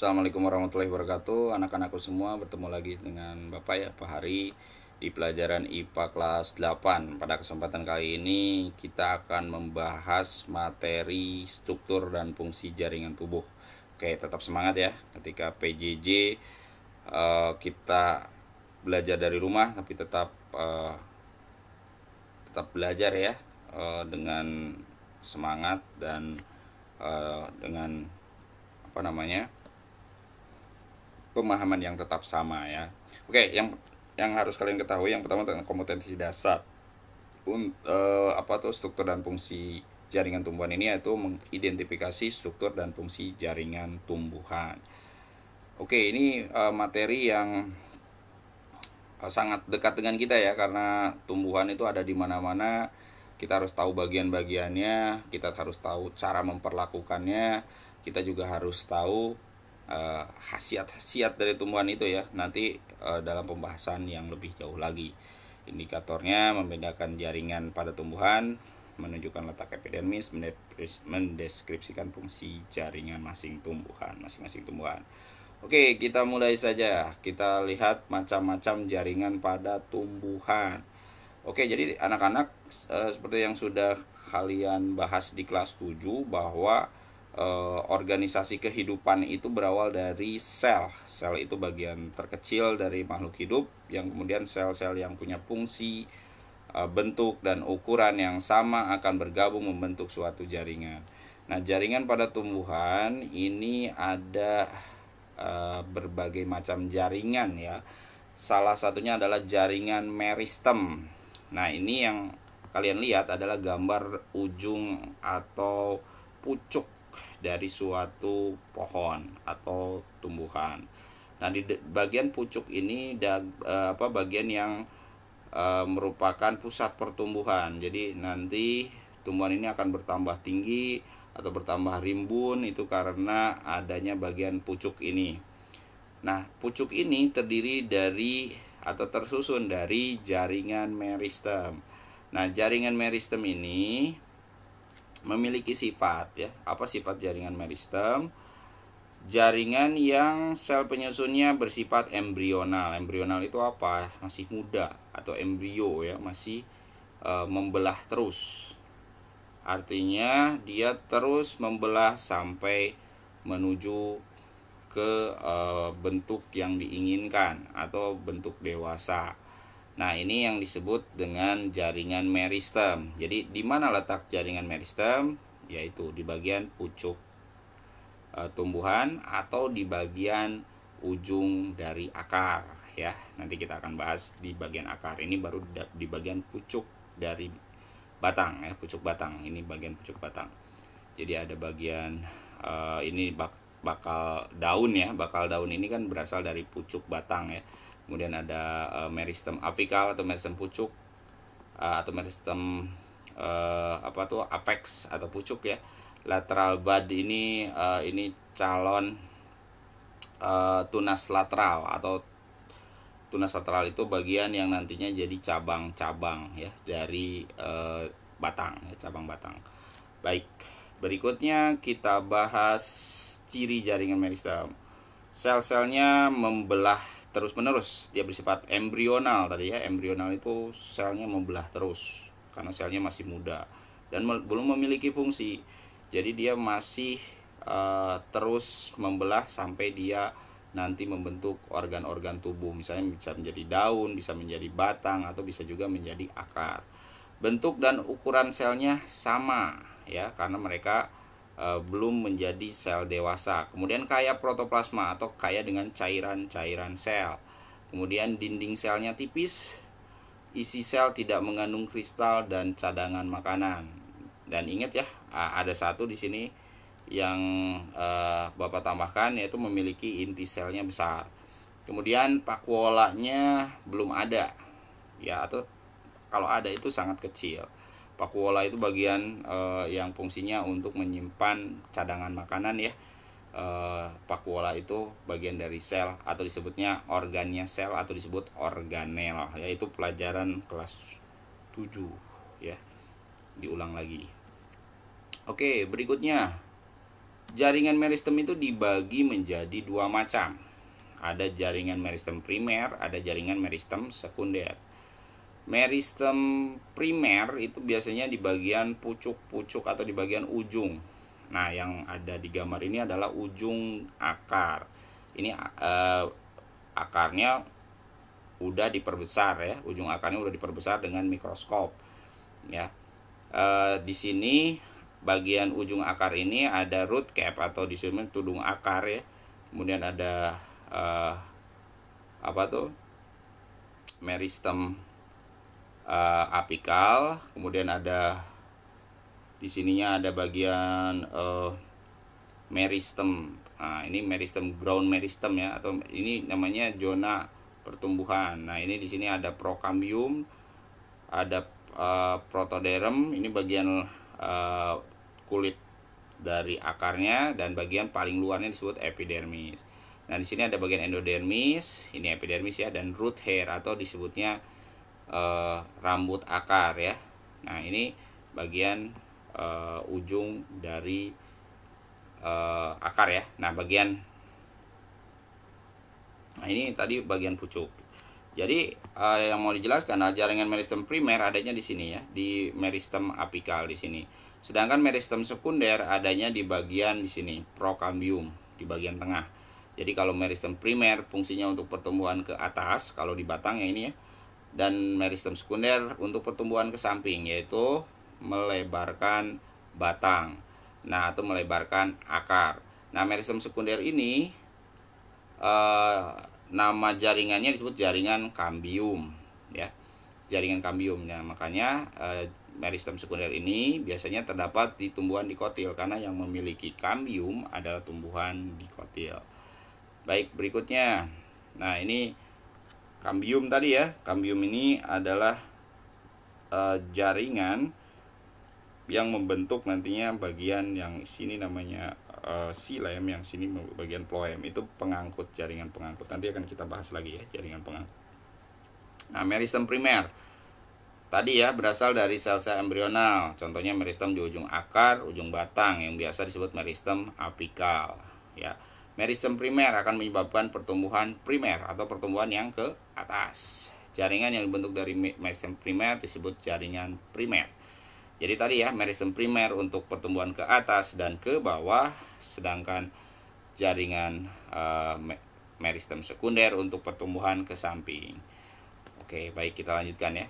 Assalamualaikum warahmatullahi wabarakatuh. Anak-anakku semua, bertemu lagi dengan Bapak ya, Pak Hari di pelajaran IPA kelas 8. Pada kesempatan kali ini kita akan membahas materi struktur dan fungsi jaringan tubuh. Oke, tetap semangat ya. Ketika PJJ kita belajar dari rumah, tapi tetap belajar ya, dengan semangat dan dengan pemahaman yang tetap sama ya. Oke, yang harus kalian ketahui yang pertama tentang kompetensi dasar struktur dan fungsi jaringan tumbuhan ini, yaitu mengidentifikasi struktur dan fungsi jaringan tumbuhan. Oke, ini materi yang sangat dekat dengan kita ya, karena tumbuhan itu ada di mana-mana. Kita harus tahu bagian-bagiannya, kita harus tahu cara memperlakukannya, kita juga harus tahu khasiat-khasiat dari tumbuhan itu ya, nanti dalam pembahasan yang lebih jauh lagi. Indikatornya membedakan jaringan pada tumbuhan, menunjukkan letak epidermis, mendeskripsikan fungsi jaringan masing-masing tumbuhan. Oke, kita mulai saja. Kita lihat macam-macam jaringan pada tumbuhan. Oke, jadi anak-anak, seperti yang sudah kalian bahas di kelas 7, bahwa organisasi kehidupan itu berawal dari sel. Sel itu bagian terkecil dari makhluk hidup, yang kemudian sel-sel yang punya fungsi, bentuk dan ukuran yang sama akan bergabung membentuk suatu jaringan. Nah, jaringan pada tumbuhan ini ada berbagai macam jaringan ya. Salah satunya adalah jaringan meristem. Nah, ini yang kalian lihat adalah gambar ujung atau pucuk dari suatu pohon atau tumbuhan. Nah, di bagian pucuk ini bagian yang merupakan pusat pertumbuhan. Jadi nanti tumbuhan ini akan bertambah tinggi atau bertambah rimbun itu karena adanya bagian pucuk ini. Nah, pucuk ini terdiri dari atau tersusun dari jaringan meristem. Nah, jaringan meristem ini memiliki sifat ya. Apa sifat jaringan meristem? Jaringan yang sel penyusunnya bersifat embrional. Embrional itu apa? Masih muda atau embrio ya, masih membelah terus. Artinya dia terus membelah sampai menuju ke bentuk yang diinginkan atau bentuk dewasa. Nah, ini yang disebut dengan jaringan meristem. Jadi, di mana letak jaringan meristem? Yaitu di bagian pucuk tumbuhan atau di bagian ujung dari akar ya. Nanti kita akan bahas di bagian akar. Ini baru di bagian pucuk dari batang ya, pucuk batang. Ini bagian pucuk batang. Jadi ada bagian ini bakal daun ya. Bakal daun ini kan berasal dari pucuk batang ya. Kemudian ada meristem apikal atau meristem pucuk, atau meristem apex atau pucuk ya. Lateral bud ini calon tunas lateral, atau tunas lateral itu bagian yang nantinya jadi cabang-cabang ya dari batang ya, cabang batang. Baik, berikutnya kita bahas ciri jaringan meristem. Sel-selnya membelah terus-menerus, dia bersifat embrional tadi ya. Embrional itu selnya membelah terus karena selnya masih muda dan belum memiliki fungsi. Jadi dia masih terus membelah sampai dia nanti membentuk organ-organ tubuh. Misalnya bisa menjadi daun, bisa menjadi batang, atau bisa juga menjadi akar. Bentuk dan ukuran selnya sama ya, karena mereka belum menjadi sel dewasa. Kemudian kaya protoplasma atau kaya dengan cairan-cairan sel. Kemudian dinding selnya tipis, isi sel tidak mengandung kristal dan cadangan makanan. Dan ingat ya, ada satu di sini yang Bapak tambahkan, yaitu memiliki inti selnya besar. Kemudian vakuolanya belum ada ya, atau kalau ada itu sangat kecil. Vakuola itu bagian yang fungsinya untuk menyimpan cadangan makanan ya. Vakuola itu bagian dari sel atau disebutnya organnya sel atau disebut organel, yaitu pelajaran kelas 7 ya. Diulang lagi. Oke, berikutnya Jaringan meristem itu dibagi menjadi dua macam. Ada jaringan meristem primer, ada jaringan meristem sekunder. Meristem primer itu biasanya di bagian pucuk-pucuk atau di bagian ujung. Nah, yang ada di gambar ini adalah ujung akar. Ini akarnya udah diperbesar ya, ujung akarnya udah diperbesar dengan mikroskop ya. Di sini bagian ujung akar ini ada root cap atau disebut tudung akar ya. Kemudian ada meristem apikal, kemudian ada di sininya ada bagian meristem. Nah, ini meristem ground meristem ya, atau ini namanya zona pertumbuhan. Nah, ini di sini ada prokambium, ada protoderm, ini bagian kulit dari akarnya, dan bagian paling luarnya disebut epidermis. Nah, di sini ada bagian endodermis, ini epidermis ya, dan root hair atau disebutnya rambut akar ya. Nah, ini bagian ujung dari akar ya. Nah, ini tadi bagian pucuk. Jadi yang mau dijelaskan, jaringan meristem primer adanya di sini ya, di meristem apikal di sini. Sedangkan meristem sekunder adanya di bagian di sini, prokambium, di bagian tengah. Jadi kalau meristem primer fungsinya untuk pertumbuhan ke atas kalau di batang ya ini ya. Dan meristem sekunder untuk pertumbuhan ke samping, yaitu melebarkan batang. Nah, atau melebarkan akar. Nah, meristem sekunder ini nama jaringannya disebut jaringan kambium ya. Jaringan kambium. Nah, makanya meristem sekunder ini biasanya terdapat di tumbuhan dikotil karena yang memiliki kambium adalah tumbuhan dikotil. Baik, berikutnya. Nah, ini kambium tadi ya. Kambium ini adalah jaringan yang membentuk nantinya bagian yang sini namanya xilem, yang sini bagian phloem, itu pengangkut, jaringan pengangkut. Nanti akan kita bahas lagi ya jaringan pengangkut. Nah, meristem primer tadi ya berasal dari sel-sel embrional. Contohnya meristem di ujung akar, ujung batang yang biasa disebut meristem apikal ya. Meristem primer akan menyebabkan pertumbuhan primer atau pertumbuhan yang ke atas. Jaringan yang dibentuk dari meristem primer disebut jaringan primer. Jadi tadi ya, meristem primer untuk pertumbuhan ke atas dan ke bawah, sedangkan jaringan meristem sekunder untuk pertumbuhan ke samping. Oke, baik, kita lanjutkan ya.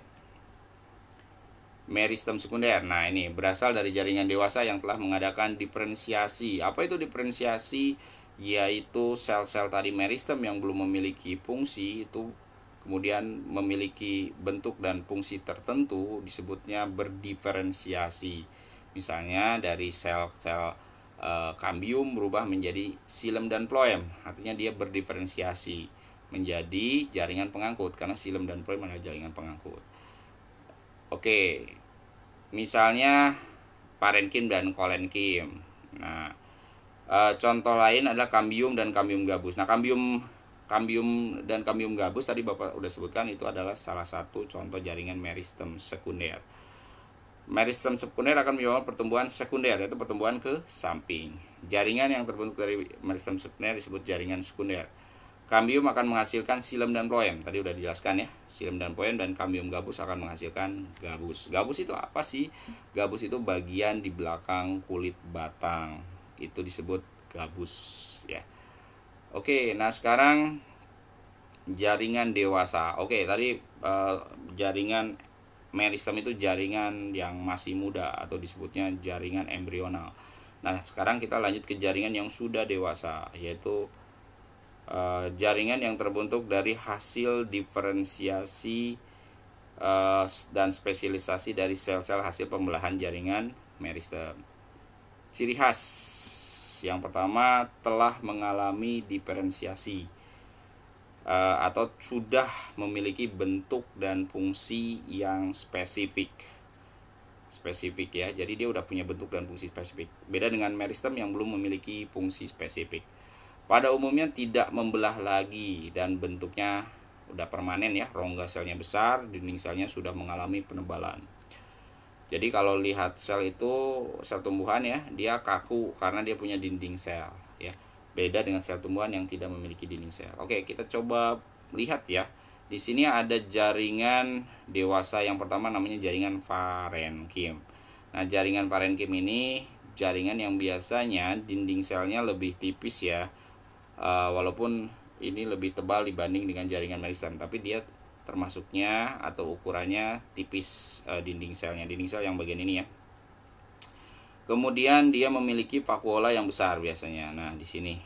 Meristem sekunder. Nah, ini berasal dari jaringan dewasa yang telah mengadakan diferensiasi. Apa itu diferensiasi? Yaitu sel-sel tadi meristem yang belum memiliki fungsi itu kemudian memiliki bentuk dan fungsi tertentu, disebutnya berdiferensiasi. Misalnya dari sel-sel kambium berubah menjadi xilem dan phloem, artinya dia berdiferensiasi menjadi jaringan pengangkut karena xilem dan phloem adalah jaringan pengangkut. Oke, misalnya parenkim dan kolenkim. Nah, contoh lain adalah kambium dan kambium gabus. Nah, kambium dan kambium gabus tadi Bapak udah sebutkan, itu adalah salah satu contoh jaringan meristem sekunder. Meristem sekunder akan menyebabkan pertumbuhan sekunder, yaitu pertumbuhan ke samping. Jaringan yang terbentuk dari meristem sekunder disebut jaringan sekunder. Kambium akan menghasilkan xilem dan phloem. Tadi udah dijelaskan ya, xilem dan phloem, dan kambium gabus akan menghasilkan gabus. Gabus itu apa sih? Gabus itu bagian di belakang kulit batang. Itu disebut gabus ya. Oke, nah sekarang jaringan dewasa. Oke, tadi jaringan meristem itu jaringan yang masih muda atau disebutnya jaringan embrional. Nah, sekarang kita lanjut ke jaringan yang sudah dewasa, yaitu jaringan yang terbentuk dari hasil diferensiasi dan spesialisasi dari sel-sel hasil pembelahan jaringan meristem. Ciri khas yang pertama, telah mengalami diferensiasi atau sudah memiliki bentuk dan fungsi yang spesifik ya. Jadi dia udah punya bentuk dan fungsi spesifik. Beda dengan meristem yang belum memiliki fungsi spesifik. Pada umumnya tidak membelah lagi dan bentuknya udah permanen ya. Rongga selnya besar, dinding selnya sudah mengalami penebalan. Jadi kalau lihat sel itu, sel tumbuhan ya, dia kaku karena dia punya dinding sel ya. Beda dengan sel tumbuhan yang tidak memiliki dinding sel. Oke, kita coba lihat ya. Di sini ada jaringan dewasa yang pertama, namanya jaringan parenkim. Nah, jaringan parenkim ini jaringan yang biasanya dinding selnya lebih tipis ya. Walaupun ini lebih tebal dibanding dengan jaringan meristem, tapi dia termasuknya atau ukurannya tipis, dinding selnya, dinding sel yang bagian ini ya. Kemudian dia memiliki vakuola yang besar biasanya. Nah, di sini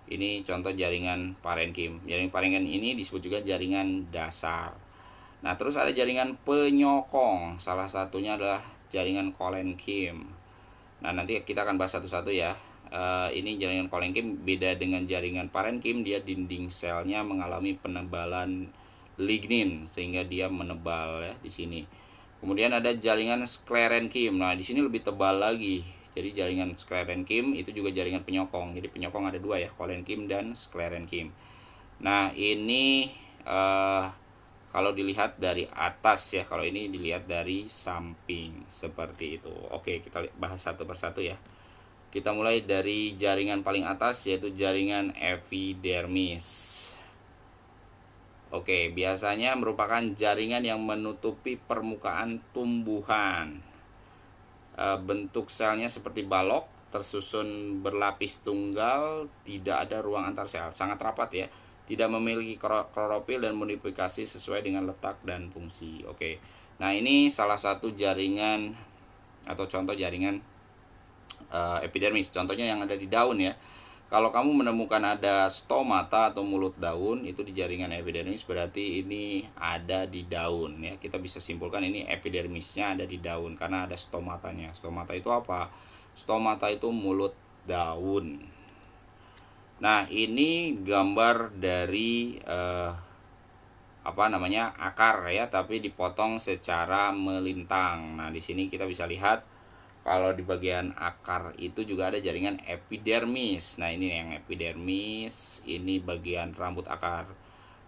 ini contoh jaringan parenkim. Jaringan parenkim ini disebut juga jaringan dasar. Nah, terus ada jaringan penyokong. Salah satunya adalah jaringan kolenkim. Nah, nanti kita akan bahas satu-satu ya. Ini jaringan kolenkim beda dengan jaringan parenkim, dia dinding selnya mengalami penebalan lignin sehingga dia menebal ya di sini. Kemudian ada jaringan sklerenkim. Nah, di sini lebih tebal lagi. Jadi jaringan sklerenkim itu juga jaringan penyokong. Jadi penyokong ada dua ya, kolenkim dan sklerenkim. Nah, ini kalau dilihat dari atas ya, kalau ini dilihat dari samping seperti itu. Oke, kita bahas satu persatu ya. Kita mulai dari jaringan paling atas, yaitu jaringan epidermis. Oke, biasanya merupakan jaringan yang menutupi permukaan tumbuhan. Bentuk selnya seperti balok, tersusun berlapis tunggal, tidak ada ruang antar sel, sangat rapat ya. Tidak memiliki klorofil dan modifikasi sesuai dengan letak dan fungsi. Oke, nah ini salah satu jaringan atau contoh jaringan epidermis. Contohnya yang ada di daun ya. Kalau kamu menemukan ada stomata atau mulut daun itu di jaringan epidermis, berarti ini ada di daun ya. Kita bisa simpulkan ini epidermisnya ada di daun karena ada stomatanya. Stomata itu apa? Stomata itu mulut daun. Nah, ini gambar dari akar ya, tapi dipotong secara melintang. Nah, di sini kita bisa lihat kalau di bagian akar itu juga ada jaringan epidermis. Nah, ini yang epidermis, ini bagian rambut akar.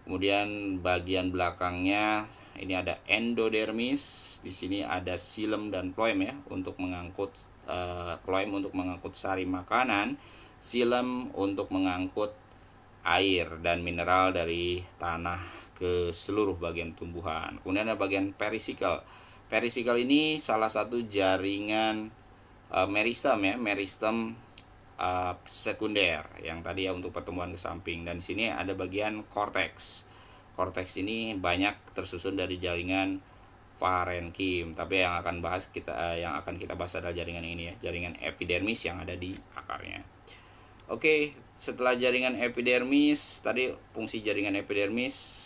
Kemudian bagian belakangnya ini ada endodermis. Di sini ada xilem dan phloem ya, untuk mengangkut phloem untuk mengangkut sari makanan, xilem untuk mengangkut air dan mineral dari tanah ke seluruh bagian tumbuhan. Kemudian ada bagian perisikal. Perisikal ini salah satu jaringan meristem ya, meristem sekunder yang tadi ya untuk pertumbuhan ke samping. Dan di sini ada bagian korteks. Korteks ini banyak tersusun dari jaringan parenkim. Tapi yang akan kita bahas adalah jaringan ini ya, jaringan epidermis yang ada di akarnya. Oke, setelah jaringan epidermis tadi, fungsi jaringan epidermis.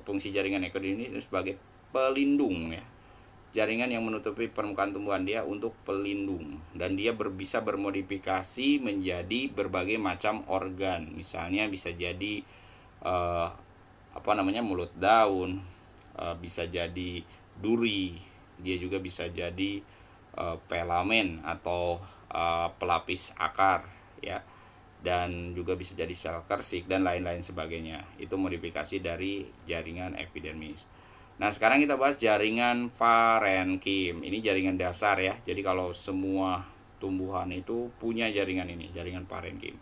Fungsi jaringan epidermis itu sebagai pelindung ya. Jaringan yang menutupi permukaan tumbuhan, dia untuk pelindung, dan dia bisa bermodifikasi menjadi berbagai macam organ. Misalnya bisa jadi mulut daun, bisa jadi duri, dia juga bisa jadi filamen atau pelapis akar ya, dan juga bisa jadi sel kersik dan lain-lain sebagainya. Itu modifikasi dari jaringan epidermis. Nah, sekarang kita bahas jaringan parenkim. Ini jaringan dasar ya. Jadi kalau semua tumbuhan itu punya jaringan ini, jaringan parenkim.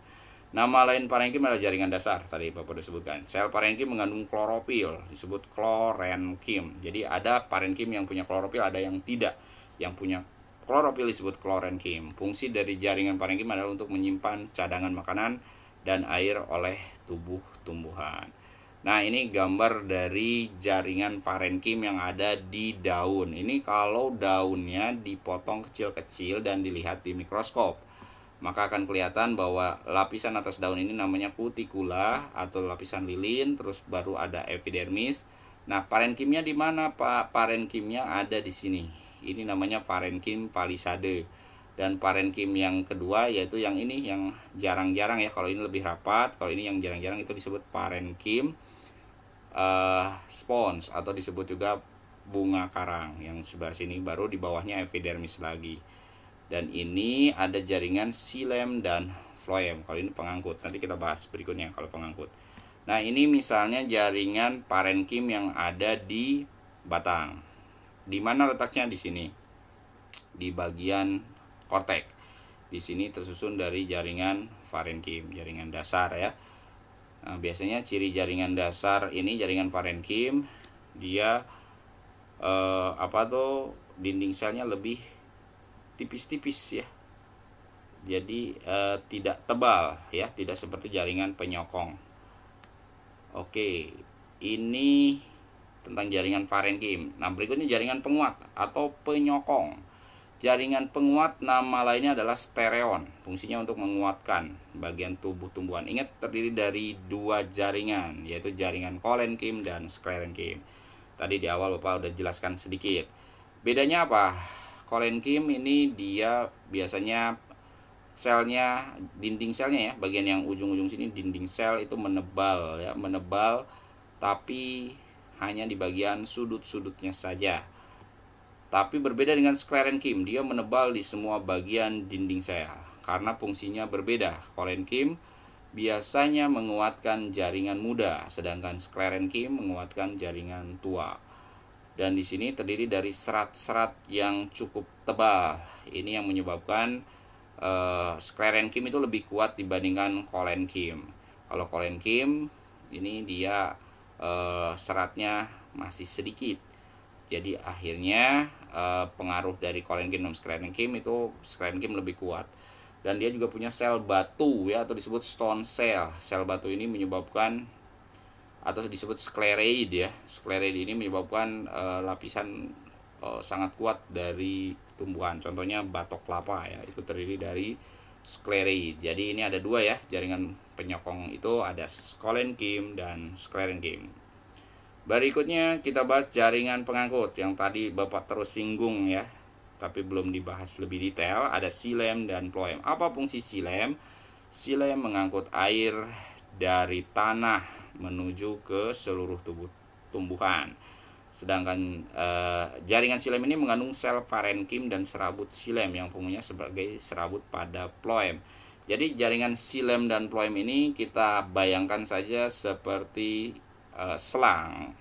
Nama lain parenkim adalah jaringan dasar. Tadi Bapak sudah sebutkan. Sel parenkim mengandung klorofil, disebut klorenkim. Jadi ada parenkim yang punya klorofil, ada yang tidak. Yang punya klorofil disebut klorenkim. Fungsi dari jaringan parenkim adalah untuk menyimpan cadangan makanan dan air oleh tubuh tumbuhan. Nah, ini gambar dari jaringan parenkim yang ada di daun. Ini kalau daunnya dipotong kecil-kecil dan dilihat di mikroskop, maka akan kelihatan bahwa lapisan atas daun ini namanya kutikula atau lapisan lilin, terus baru ada epidermis. Nah, parenkimnya di mana, Pak? Parenkimnya ada di sini. Ini namanya parenkim palisade. Dan parenkim yang kedua yaitu yang ini, yang jarang-jarang ya. Kalau ini lebih rapat, kalau ini yang jarang-jarang itu disebut parenkim spons atau disebut juga bunga karang. Yang sebelah sini baru di bawahnya epidermis lagi. Dan ini ada jaringan xilem dan phloem. Kalau ini pengangkut, nanti kita bahas berikutnya kalau pengangkut. Nah, ini misalnya jaringan parenkim yang ada di batang. Di mana letaknya? Di sini. di bagian korteks. Di sini tersusun dari jaringan parenkim, jaringan dasar ya. Nah, biasanya ciri jaringan dasar ini, jaringan parenkim, dia dinding selnya lebih tipis-tipis ya. Jadi tidak tebal ya, tidak seperti jaringan penyokong. Oke, ini tentang jaringan parenkim. Nah, berikutnya jaringan penguat atau penyokong. Jaringan penguat nama lainnya adalah stereon. Fungsinya untuk menguatkan bagian tubuh tumbuhan. Ingat, terdiri dari dua jaringan, yaitu jaringan kolenkim dan sklerenkim. Tadi di awal Bapak udah jelaskan sedikit. Bedanya apa? Kolenkim ini dia biasanya selnya, dinding selnya ya, bagian yang ujung-ujung sini dinding sel itu menebal ya, menebal, tapi hanya di bagian sudut-sudutnya saja. Tapi berbeda dengan sklerenkim, dia menebal di semua bagian dinding sel. Karena fungsinya berbeda. Kolenkim biasanya menguatkan jaringan muda, sedangkan sklerenkim menguatkan jaringan tua. Dan di sini terdiri dari serat-serat yang cukup tebal. Ini yang menyebabkan sklerenkim itu lebih kuat dibandingkan kolenkim. Kalau kolenkim ini dia seratnya masih sedikit. Jadi akhirnya pengaruh dari kolenkim dan sklerenkim itu, sklerenkim lebih kuat. Dan dia juga punya sel batu ya, atau disebut stone cell. Sel batu ini menyebabkan, atau disebut sclereid ya. Sclereid ini menyebabkan lapisan sangat kuat dari tumbuhan. Contohnya batok kelapa ya, itu terdiri dari sclereid. Jadi ini ada dua ya, jaringan penyokong itu ada kolenkim dan sklerenkim. Berikutnya kita bahas jaringan pengangkut yang tadi Bapak terus singgung ya, tapi belum dibahas lebih detail. Ada xilem dan phloem. Apa fungsi xilem? Xilem mengangkut air dari tanah menuju ke seluruh tubuh tumbuhan. Sedangkan jaringan xilem ini mengandung sel parenkim dan serabut xilem yang fungsinya sebagai serabut pada phloem. Jadi jaringan xilem dan phloem ini kita bayangkan saja seperti selang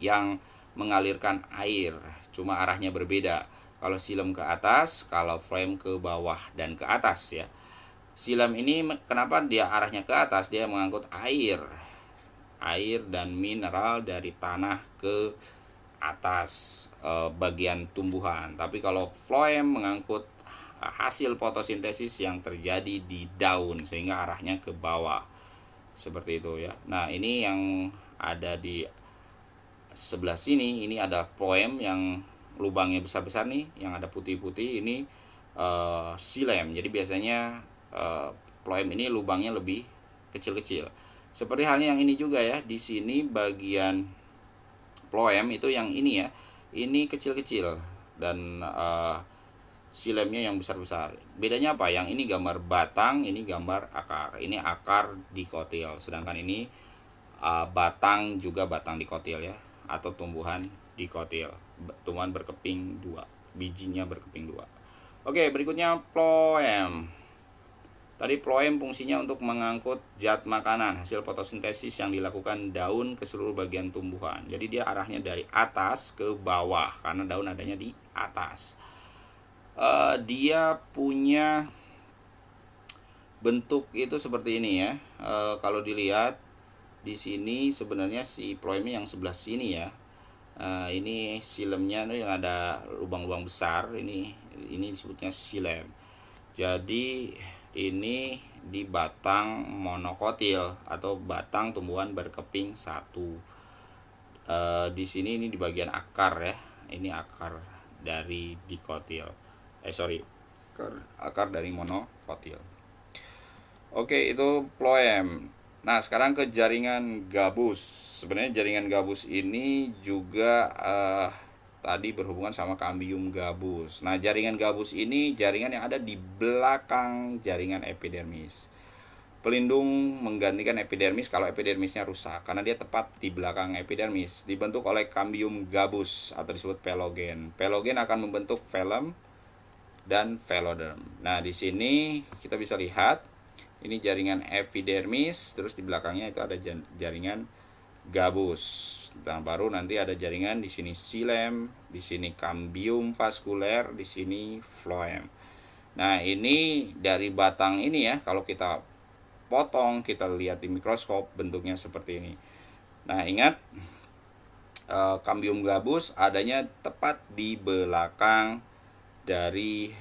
yang mengalirkan air, cuma arahnya berbeda. Kalau xilem ke atas, kalau phloem ke bawah dan ke atas ya. Xilem ini kenapa dia arahnya ke atas? Dia mengangkut air dan mineral dari tanah ke atas bagian tumbuhan. Tapi kalau phloem mengangkut hasil fotosintesis yang terjadi di daun, sehingga arahnya ke bawah. Seperti itu ya. Nah, ini yang ada di sebelah sini, ini ada phloem yang lubangnya besar-besar nih, yang ada putih-putih, ini xilem. Jadi biasanya phloem ini lubangnya lebih kecil-kecil. Seperti halnya yang ini juga ya. Di sini bagian phloem itu yang ini ya, ini kecil-kecil, dan xilemnya yang besar-besar. Bedanya apa? Yang ini gambar batang, ini gambar akar. Ini akar dikotil, sedangkan ini batang, juga batang dikotil ya, atau tumbuhan dikotil, tumbuhan berkeping dua, bijinya berkeping dua. Oke, berikutnya phloem. Tadi phloem fungsinya untuk mengangkut zat makanan hasil fotosintesis yang dilakukan daun ke seluruh bagian tumbuhan. Jadi dia arahnya dari atas ke bawah karena daun adanya di atas. Dia punya bentuk itu seperti ini ya. Kalau dilihat di sini sebenarnya si phloemnya yang sebelah sini ya. Ini xilemnya yang ada lubang-lubang besar, ini disebutnya xilem. Jadi ini di batang monokotil atau batang tumbuhan berkeping satu. Di sini ini di bagian akar ya. Ini akar dari dikotil. Akar dari monokotil. Oke, itu phloem. Nah, sekarang ke jaringan gabus. Sebenarnya jaringan gabus ini juga tadi berhubungan sama cambium gabus. Nah, jaringan gabus ini jaringan yang ada di belakang jaringan epidermis. Pelindung menggantikan epidermis kalau epidermisnya rusak, karena dia tepat di belakang epidermis. Dibentuk oleh cambium gabus atau disebut pelogen. Pelogen akan membentuk velum dan veloderm. Nah, di sini kita bisa lihat ini jaringan epidermis, terus di belakangnya itu ada jaringan gabus. Nah, baru nanti ada jaringan di sini xilem, di sini cambium vaskuler, di sini phloem. Nah, ini dari batang ini ya, kalau kita potong, kita lihat di mikroskop bentuknya seperti ini. Nah, ingat cambium gabus adanya tepat di belakang dari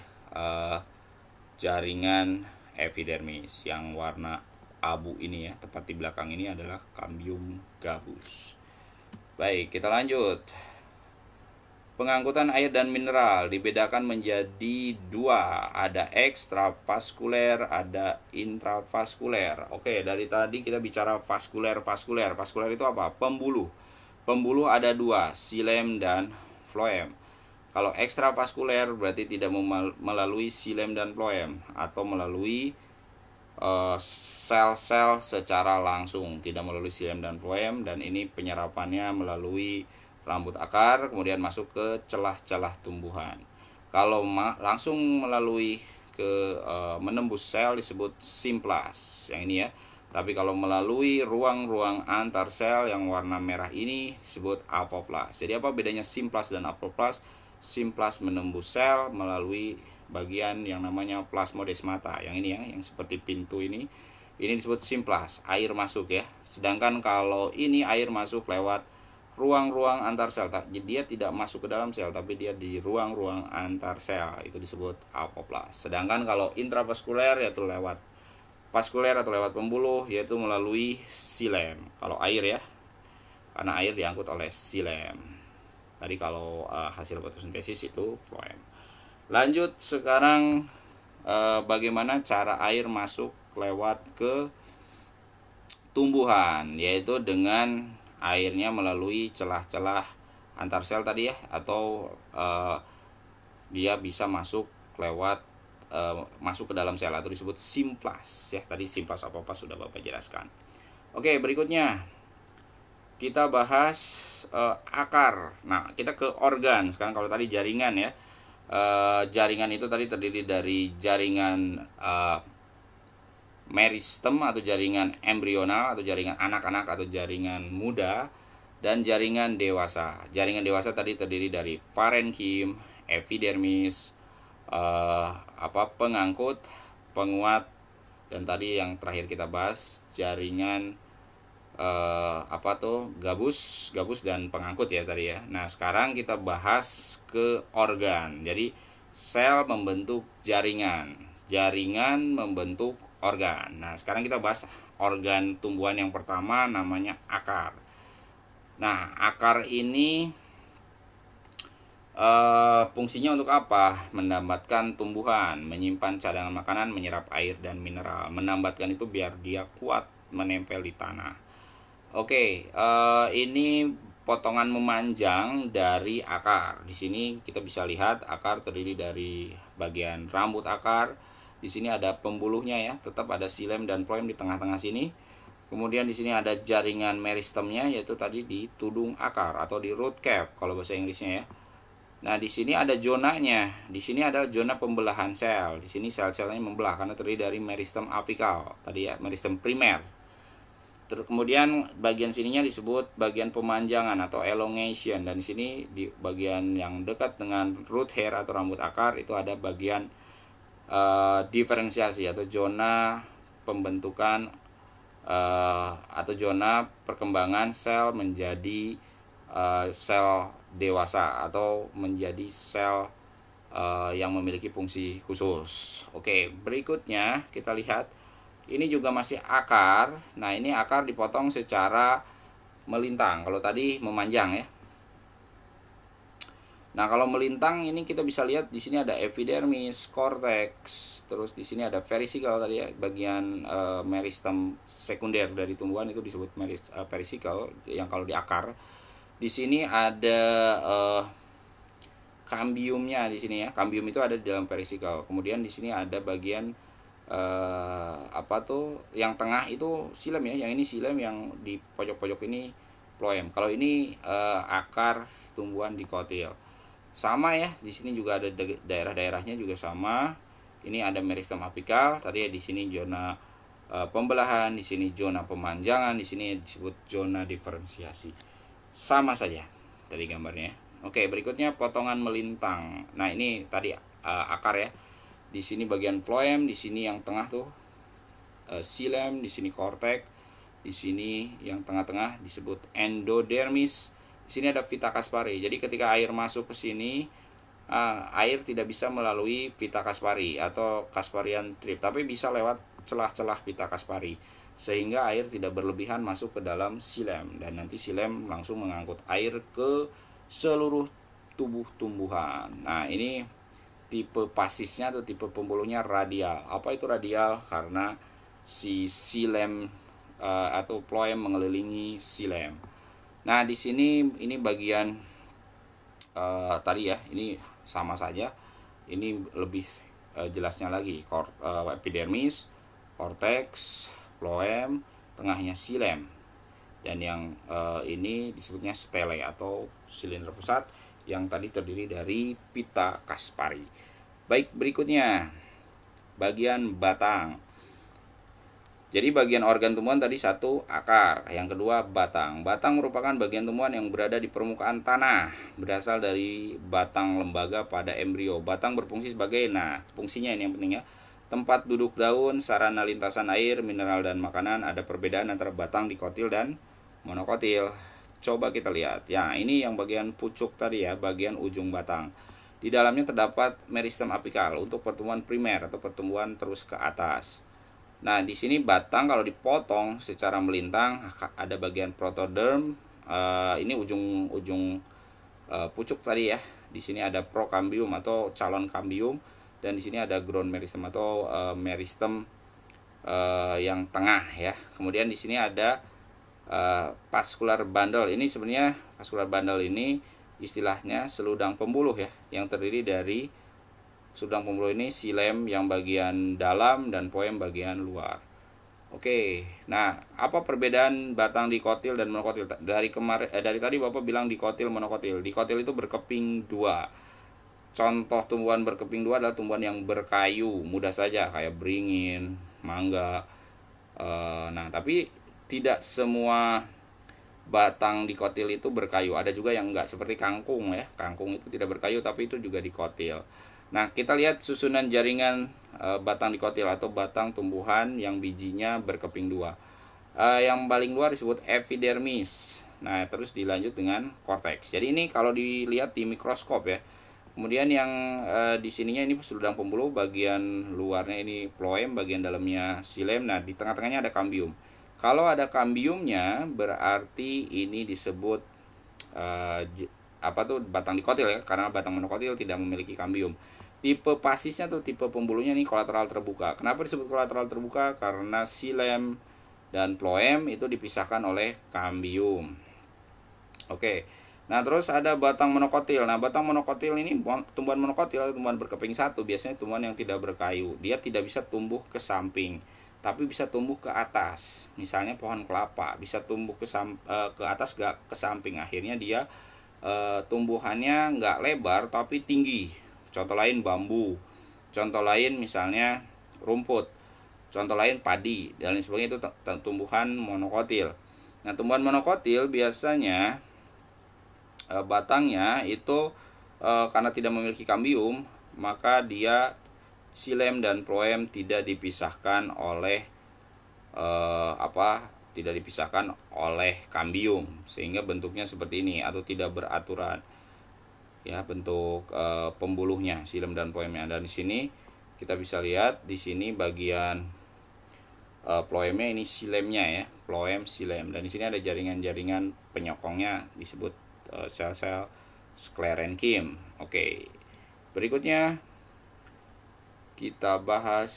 jaringan epidermis yang warna abu ini ya, tepat di belakang ini adalah cambium gabus. Baik, kita lanjut. Pengangkutan air dan mineral dibedakan menjadi dua, ada ekstravaskuler, ada intravaskuler. Oke, dari tadi kita bicara vaskuler. Vaskuler itu apa? Pembuluh. Pembuluh ada dua, xilem dan phloem. Kalau ekstravaskuler berarti tidak melalui xilem dan phloem, atau melalui sel-sel secara langsung, tidak melalui xilem dan phloem, dan ini penyerapannya melalui rambut akar, kemudian masuk ke celah-celah tumbuhan. Kalau langsung melalui menembus sel disebut simplas, yang ini ya. Tapi kalau melalui ruang-ruang antar sel yang warna merah ini disebut apoplas. Jadi apa bedanya simplas dan apoplas? Simplas menembus sel melalui bagian yang namanya plasmodesmata, yang ini ya, yang seperti pintu ini disebut simplas, air masuk ya. Sedangkan kalau ini air masuk lewat ruang-ruang antar sel, dia tidak masuk ke dalam sel, tapi dia di ruang-ruang antar sel, itu disebut apoplas. Sedangkan kalau intravaskuler yaitu lewat vaskuler atau lewat pembuluh, yaitu melalui xilem. Kalau air ya, karena air diangkut oleh xilem. Tadi kalau hasil fotosintesis itu phloem. Lanjut sekarang bagaimana cara air masuk lewat ke tumbuhan, yaitu dengan airnya melalui celah-celah antar sel tadi ya, atau dia bisa masuk lewat masuk ke dalam sel atau disebut simplas ya. Tadi simplas apa sudah Bapak jelaskan. Oke, berikutnya kita bahas akar. Nah, kita ke organ. Sekarang kalau tadi jaringan ya. Jaringan itu tadi terdiri dari jaringan meristem atau jaringan embrional atau jaringan anak-anak atau jaringan muda, dan jaringan dewasa. Jaringan dewasa tadi terdiri dari parenkim, epidermis, pengangkut, penguat, dan tadi yang terakhir kita bahas jaringan gabus dan pengangkut ya tadi ya. Nah, sekarang kita bahas ke organ. Jadi sel membentuk jaringan, jaringan membentuk organ. Nah, sekarang kita bahas organ tumbuhan yang pertama, namanya akar. Nah, akar ini fungsinya untuk apa? Menambatkan tumbuhan, menyimpan cadangan makanan, menyerap air dan mineral. Menambatkan itu biar dia kuat menempel di tanah. Oke, ini potongan memanjang dari akar. Di sini kita bisa lihat akar terdiri dari bagian rambut akar. Di sini ada pembuluhnya ya, tetap ada xilem dan phloem di tengah-tengah sini. Kemudian di sini ada jaringan meristemnya, yaitu tadi di tudung akar atau di root cap kalau bahasa Inggrisnya ya. Nah, di sini ada zonanya. Di sini ada zona pembelahan sel. Di sini sel-selnya membelah karena terdiri dari meristem apikal tadi ya, meristem primer. Terus kemudian bagian sininya disebut bagian pemanjangan atau elongation, dan di sini di bagian yang dekat dengan root hair atau rambut akar itu ada bagian diferensiasi atau zona pembentukan atau zona perkembangan sel menjadi sel dewasa atau menjadi sel yang memiliki fungsi khusus. Oke, berikutnya kita lihat ini juga masih akar. Nah, ini akar dipotong secara melintang. Kalau tadi memanjang ya. Nah, kalau melintang ini kita bisa lihat di sini ada epidermis, cortex, terus di sini ada perisikel tadi ya, bagian meristem sekunder dari tumbuhan itu disebut perisikel yang kalau di akar. Di sini ada cambiumnya di sini ya. Cambium itu ada di dalam perisikel. Kemudian di sini ada bagian yang tengah itu xilem ya. Yang ini xilem, yang di pojok-pojok ini phloem. Kalau ini akar tumbuhan dikotil. Sama ya, di sini juga ada daerah-daerahnya juga sama. Ini ada meristem apikal, tadi ya di sini zona pembelahan, di sini zona pemanjangan, di sini disebut zona diferensiasi. Sama saja tadi gambarnya. Oke, berikutnya potongan melintang. Nah, ini tadi akar ya. Di sini bagian phloem, di sini yang tengah tuh xilem, di sini cortex, di sini yang tengah-tengah disebut endodermis. Di sini ada pita Caspari. Jadi ketika air masuk ke sini, air tidak bisa melalui pita Caspari atau Casparian trip, tapi bisa lewat celah-celah pita Caspari, sehingga air tidak berlebihan masuk ke dalam xilem, dan nanti xilem langsung mengangkut air ke seluruh tubuh tumbuhan. Nah, ini tipe pasisnya atau tipe pembuluhnya radial. Apa itu radial? Karena si xilem atau phloem mengelilingi xilem. Nah, di sini ini bagian tadi ya, ini sama saja. Ini lebih jelasnya lagi. Epidermis, cortex, phloem, tengahnya xilem. Dan yang ini disebutnya stele atau silinder pusat, yang tadi terdiri dari pita Caspari. Baik, berikutnya bagian batang. Jadi bagian organ tumbuhan tadi satu akar, yang kedua batang. Batang merupakan bagian tumbuhan yang berada di permukaan tanah, berasal dari batang lembaga pada embrio. Batang berfungsi sebagai, nah fungsinya ini yang penting ya, tempat duduk daun, sarana lintasan air, mineral dan makanan. Ada perbedaan antara batang dikotil dan monokotil. Coba kita lihat. Ya, ini yang bagian pucuk tadi ya, bagian ujung batang. Di dalamnya terdapat meristem apikal untuk pertumbuhan primer atau pertumbuhan terus ke atas. Nah, di sini batang kalau dipotong secara melintang ada bagian protoderm. Ini ujung pucuk tadi ya. Di sini ada prokambium atau calon kambium, dan di sini ada ground meristem atau meristem yang tengah ya. Kemudian di sini ada vascular bundle. Ini sebenarnya vascular bundle ini istilahnya seludang pembuluh ya, yang terdiri dari seludang pembuluh ini xilem yang bagian dalam dan phloem bagian luar. Oke, nah apa perbedaan batang dikotil dan monokotil? Dari tadi Bapak bilang dikotil monokotil. Dikotil itu berkeping dua. Contoh tumbuhan berkeping dua adalah tumbuhan yang berkayu, mudah saja kayak beringin, mangga. Nah, tapi tidak semua batang dikotil itu berkayu. Ada juga yang enggak, seperti kangkung ya. Kangkung itu tidak berkayu tapi itu juga dikotil. Nah, kita lihat susunan jaringan batang dikotil atau batang tumbuhan yang bijinya berkeping dua. Yang paling luar disebut epidermis. Nah, terus dilanjut dengan cortex. Jadi ini kalau dilihat di mikroskop ya. Kemudian yang di sininya ini seludang pembuluh, bagian luarnya ini phloem, bagian dalamnya xilem. Nah, di tengah-tengahnya ada kambium. Kalau ada kambiumnya berarti ini disebut batang dikotil ya, karena batang monokotil tidak memiliki kambium. Tipe pasisnya atau tipe pembuluhnya ini kolateral terbuka. Kenapa disebut kolateral terbuka? Karena xilem dan phloem itu dipisahkan oleh kambium. Oke. Nah, terus ada batang monokotil. Nah, batang monokotil ini tumbuhan monokotil, tumbuhan berkeping satu, biasanya tumbuhan yang tidak berkayu. Dia tidak bisa tumbuh ke samping, tapi bisa tumbuh ke atas. Misalnya pohon kelapa bisa tumbuh ke atas gak ke samping. Akhirnya dia tumbuhannya nggak lebar tapi tinggi. Contoh lain bambu, contoh lain misalnya rumput, contoh lain padi, dan lain sebagainya. Itu tumbuhan monokotil. Nah, tumbuhan monokotil biasanya batangnya itu karena tidak memiliki kambium, maka dia xilem dan phloem tidak dipisahkan oleh kambium, sehingga bentuknya seperti ini atau tidak beraturan ya bentuk pembuluhnya xilem dan phloemnya. Dan di sini kita bisa lihat di sini bagian phloemnya ini xilemnya ya, phloem xilem, dan di sini ada jaringan-jaringan penyokongnya disebut sel-sel sklerenkim. Oke, berikutnya kita bahas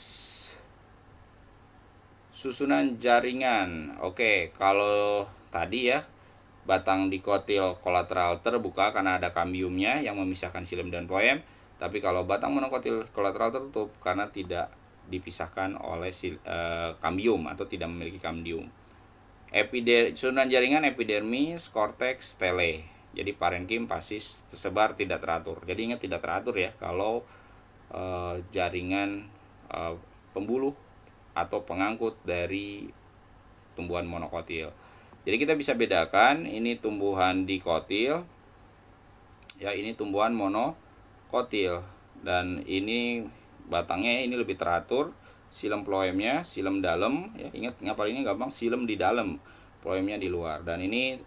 susunan jaringan. Oke, kalau tadi ya batang dikotil kolateral terbuka karena ada kambiumnya yang memisahkan xilem dan phloem. Tapi kalau batang monokotil kolateral tertutup karena tidak dipisahkan oleh kambium atau tidak memiliki kambium. Susunan jaringan epidermis, cortex, stele. Jadi parenkim, pasis, tersebar, tidak teratur. Jadi ingat tidak teratur ya kalau jaringan pembuluh atau pengangkut dari tumbuhan monokotil. Jadi kita bisa bedakan ini tumbuhan dikotil, ya ini tumbuhan monokotil, dan ini batangnya ini lebih teratur, silem phloemnya silem dalam, ya ingat ngapal ini gampang, silem di dalam, phloemnya di luar, dan ini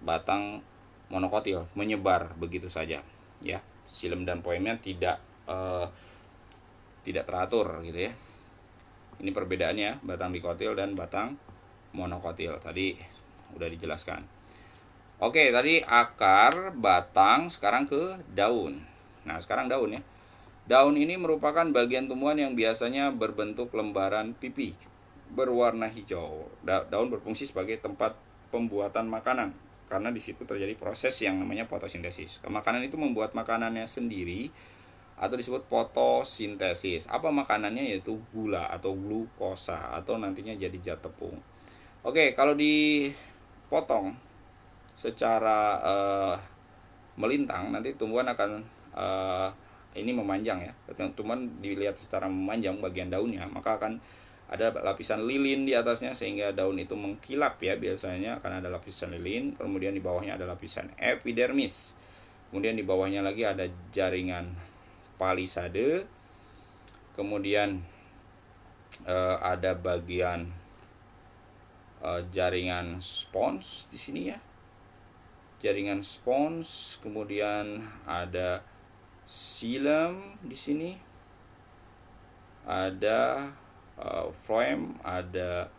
batang monokotil menyebar begitu saja, ya silem dan phloemnya tidak teratur gitu ya. Ini perbedaannya batang dikotil dan batang monokotil, tadi udah dijelaskan. Oke, tadi akar, batang, sekarang ke daun. Nah, sekarang daun ya. Daun ini merupakan bagian tumbuhan yang biasanya berbentuk lembaran pipi berwarna hijau. Daun berfungsi sebagai tempat pembuatan makanan karena di situ terjadi proses yang namanya fotosintesis. Makanan itu membuat makanannya sendiri atau disebut fotosintesis. Apa makanannya? Yaitu gula atau glukosa atau nantinya jadi zat tepung. Oke, kalau dipotong secara melintang, nanti tumbuhan akan ini memanjang ya. Tumbuhan dilihat secara memanjang bagian daunnya, maka akan ada lapisan lilin di atasnya sehingga daun itu mengkilap ya, biasanya akan ada lapisan lilin, kemudian di bawahnya ada lapisan epidermis. Kemudian di bawahnya lagi ada jaringan palisade. Kemudian ada bagian jaringan spons di sini ya. Jaringan spons, kemudian ada silem di sini. Ada phloem, ada.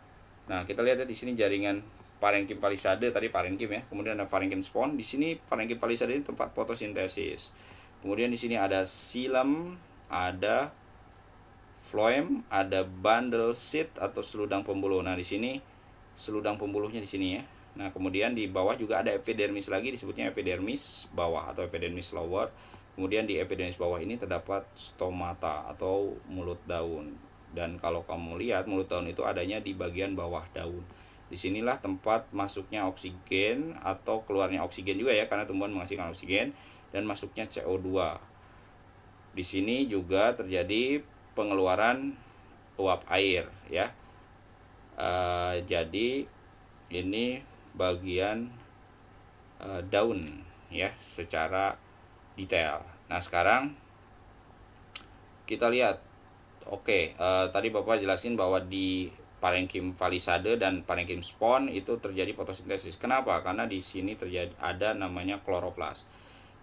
Nah, kita lihat ya di sini jaringan parenkim palisade, tadi parenkim ya. Kemudian ada parenkim spons. Di sini parenkim palisade ini tempat fotosintesis. Kemudian di sini ada silem, ada phloem, ada bundle seed atau seludang pembuluh. Nah, di sini seludang pembuluhnya di sini ya. Nah, kemudian di bawah juga ada epidermis lagi, disebutnya epidermis bawah atau epidermis lower. Kemudian di epidermis bawah ini terdapat stomata atau mulut daun. Dan kalau kamu lihat, mulut daun itu adanya di bagian bawah daun. Disinilah tempat masuknya oksigen atau keluarnya oksigen juga ya, karena tumbuhan menghasilkan oksigen, dan masuknya CO2. Di sini juga terjadi pengeluaran uap air ya. Jadi ini bagian daun ya secara detail. Nah, sekarang kita lihat. Oke, tadi Bapak jelasin bahwa di parenkim palisade dan parenkim spons itu terjadi fotosintesis. Kenapa? Karena di sini terjadi ada namanya kloroplas.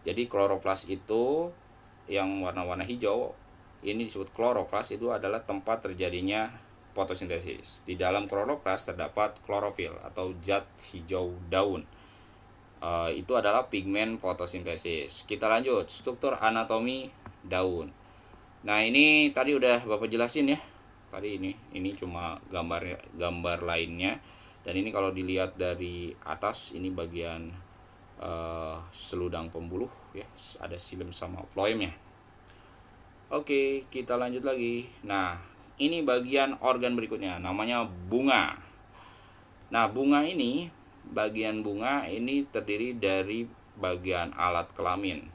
Jadi kloroplas itu yang warna-warna hijau, ini disebut kloroplas, itu adalah tempat terjadinya fotosintesis. Di dalam kloroplas terdapat klorofil atau zat hijau daun. Itu adalah pigmen fotosintesis. Kita lanjut, struktur anatomi daun. Nah, ini tadi udah Bapak jelasin ya. Tadi ini cuma gambar lainnya. Dan ini kalau dilihat dari atas, ini bagian seludang pembuluh ya, ada silem sama phloemnya. Oke, kita lanjut lagi. Nah, ini bagian organ berikutnya, namanya bunga. Nah, bunga ini, bagian bunga ini terdiri dari bagian alat kelamin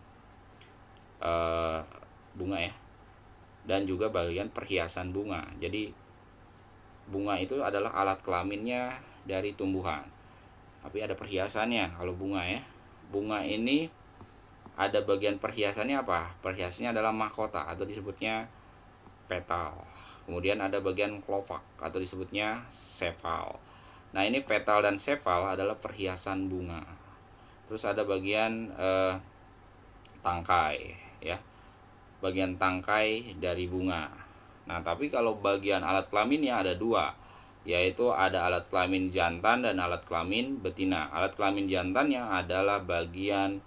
bunga ya, dan juga bagian perhiasan bunga. Jadi bunga itu adalah alat kelaminnya dari tumbuhan, tapi ada perhiasannya kalau bunga ya. Bunga ini ada bagian perhiasannya apa? Perhiasannya adalah mahkota atau disebutnya petal. Kemudian ada bagian klopak atau disebutnya sepal. Nah, ini petal dan sepal adalah perhiasan bunga. Terus ada bagian tangkai ya, bagian tangkai dari bunga. Nah, tapi kalau bagian alat kelaminnya ada dua, yaitu ada alat kelamin jantan dan alat kelamin betina. Alat kelamin jantannya adalah bagian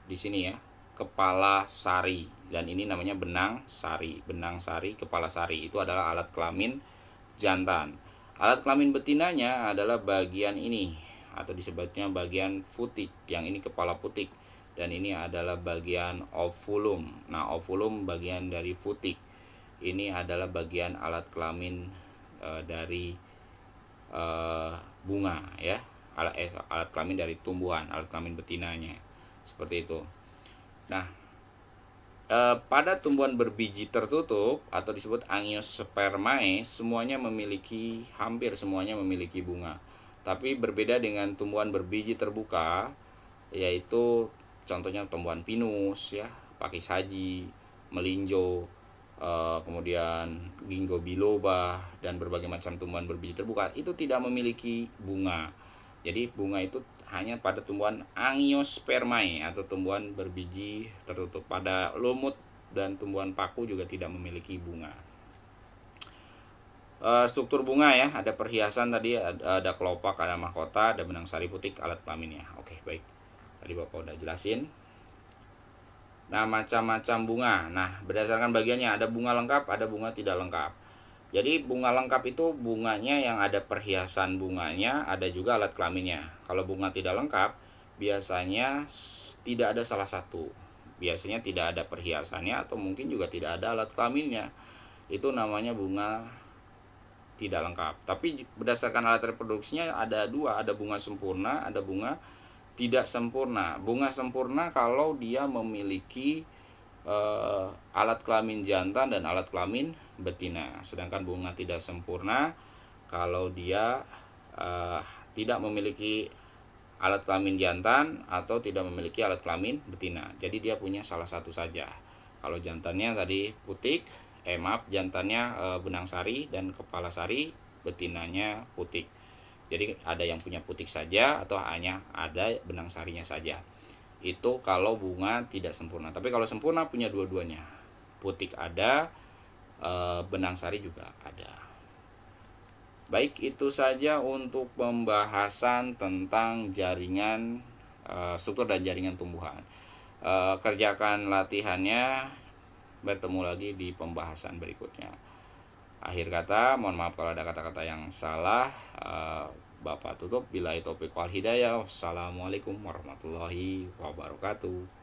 di sini ya, kepala sari, dan ini namanya benang sari. Benang sari, kepala sari itu adalah alat kelamin jantan. Alat kelamin betinanya adalah bagian ini atau disebutnya bagian futik, yang ini kepala putik, dan ini adalah bagian ovulum. Nah, ovulum bagian dari futik. Ini adalah bagian alat kelamin dari bunga ya, alat kelamin dari tumbuhan, alat kelamin betinanya seperti itu. Nah, pada tumbuhan berbiji tertutup atau disebut Angiospermae, hampir semuanya memiliki bunga. Tapi berbeda dengan tumbuhan berbiji terbuka, yaitu contohnya tumbuhan pinus ya, pakis haji, melinjo, kemudian ginkgo biloba dan berbagai macam tumbuhan berbiji terbuka itu tidak memiliki bunga. Jadi bunga itu hanya pada tumbuhan Angiospermae atau tumbuhan berbiji tertutup. Pada lumut dan tumbuhan paku juga tidak memiliki bunga. Struktur bunga ya, ada perhiasan tadi, ada kelopak, ada mahkota, ada benang sari, putik, alat kelaminnya. Oke, baik. Tadi Bapak udah jelasin. Nah, macam-macam bunga. Nah, berdasarkan bagiannya, ada bunga lengkap, ada bunga tidak lengkap. Jadi bunga lengkap itu bunganya yang ada perhiasan bunganya, ada juga alat kelaminnya. Kalau bunga tidak lengkap, biasanya tidak ada salah satu. Biasanya tidak ada perhiasannya atau mungkin juga tidak ada alat kelaminnya. Itu namanya bunga tidak lengkap. Tapi berdasarkan alat reproduksinya ada dua, ada bunga sempurna, ada bunga tidak sempurna. Bunga sempurna kalau dia memiliki alat kelamin jantan dan alat kelamin betina. Sedangkan bunga tidak sempurna kalau dia tidak memiliki alat kelamin jantan atau tidak memiliki alat kelamin betina. Jadi dia punya salah satu saja. Kalau jantannya tadi putik, jantannya benang sari dan kepala sari, betinanya putik. Jadi ada yang punya putik saja atau hanya ada benang sarinya saja. Itu kalau bunga tidak sempurna. Tapi kalau sempurna punya dua-duanya. Putik ada, benang sari juga ada. Baik, itu saja untuk pembahasan tentang jaringan struktur dan jaringan tumbuhan. Kerjakan latihannya, bertemu lagi di pembahasan berikutnya. Akhir kata, mohon maaf kalau ada kata-kata yang salah. Bapak tutup. Billahi taufiq wal hidayah. Wassalamualaikum warahmatullahi wabarakatuh.